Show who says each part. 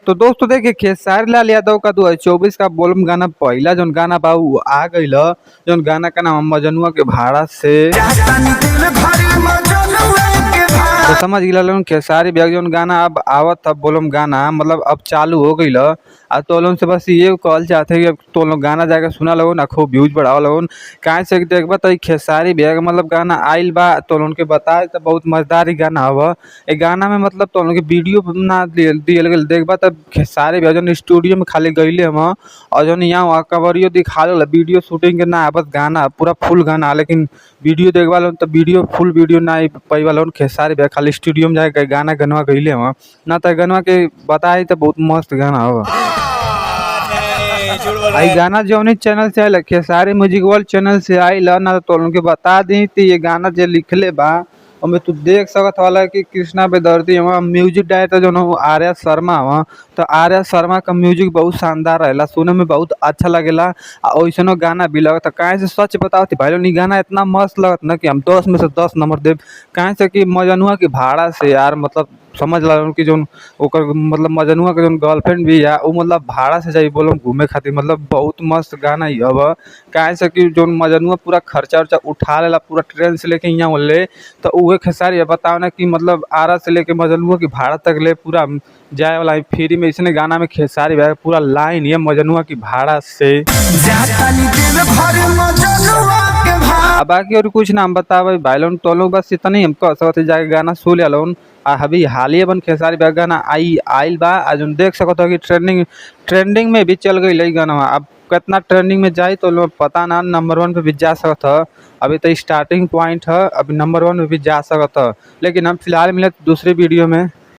Speaker 1: तो दोस्तों देखिए खेसारी लाल यादव का 2024 का बोलम गाना पहला जोन गाना बा उ आ गईल। जोन गाना का नाम मजनुआ के भाड़ा से तो समझ गिला लोगन खेसारी भैया जोन गाना अब आवत था बोलम गाना मतलब अब चालू हो गईल। आ तो लोगन से बस ये कहल चाहते हैं कि अब तो लोग गाना जाके सुना लोगन, खूब व्यूज बढ़ाओ लोगन। काहे से कि देखबा तो खेसारी भैया के मतलब गाना आइल बा तो लोगन के बताए तो बहुत मजेदार ही गाना हवा। ए गाना में मतलब तो लोगन के वीडियो ना दियल गेल देखबा तो खेसारी भैया जोन स्टूडियो में खाली गईले हम और जोन यहाँ कवरियो दिखावे वीडियो शूटिंग के ना बस गाना पूरा फुल गाना, लेकिन वीडियो देखबा लोगन तो वीडियो फुल वीडियो ना पैबा लोगन। खेसारी भैया खाली स्टूडियो में जाके गाना गनवा गईले हम ना तो गनवा के बताई तो बहुत मस्त गाना हवा। आई गाना जौनी चैनल से आयल खेसारी म्यूजिक वर्ल्ड चैनल से आइल ना तो उनके बता दी थी ये गाना जो लिखले बा ओमे तू देख सकत वाला कि कृष्णा बेदर्दी हवा। म्यूजिक डायरेक्टर जो हवा आर्या शर्मा हवा। तो आर्या शर्मा का म्यूजिक बहुत शानदार रहेला, सुने में बहुत अच्छा लगेला। वैसनो गाना भी लगता काहे से सच बताओ थी भाई लोग गाना इतना मस्त लगत ना कि हम 10 में से 10 नंबर देव। काहे से कि मजनुआ की भाड़ा से यार मतलब समझ ला कि जोन ओकर मतलब मजनुआ के जोन गर्लफ्रेंड भी है वो मतलब भाड़ा से जाई बोलो घूमे खातिर मतलब बहुत मस्त गाना ही हव। काहे से कि जोन मजनुआ पूरा खर्चा उर्चा उठा लेला पूरा ट्रेन से लेके यहाँ बोले तो उहे खेसारी बताओ ना कि मतलब आरा से लेके मजनुआ की भाड़ा तक ले पूरा जाए वाला फ्री में। इसने गाना में खेसारी भाई पूरा लाइन ये मजनुआ की भाड़ा से अब बाकी और कुछ नाम बतावे भाई लोग तो लोग बस इतना ही हम कह सकते जाके गाना सुन लिया लोन। अभी हालिए बन खेसारी भाई गाना आइल बा आज देख सकते हो कि ट्रेंडिंग में भी चल गई गाना। अब कितना ट्रेंडिंग में जाए तो लोग पता ना नंबर 1 पे भी जा सकता है। अभी तो स्टार्टिंग पॉइंट है, अभी नंबर 1 पे भी जा सकता है, लेकिन हम फिलहाल मिले दूसरे वीडियो में।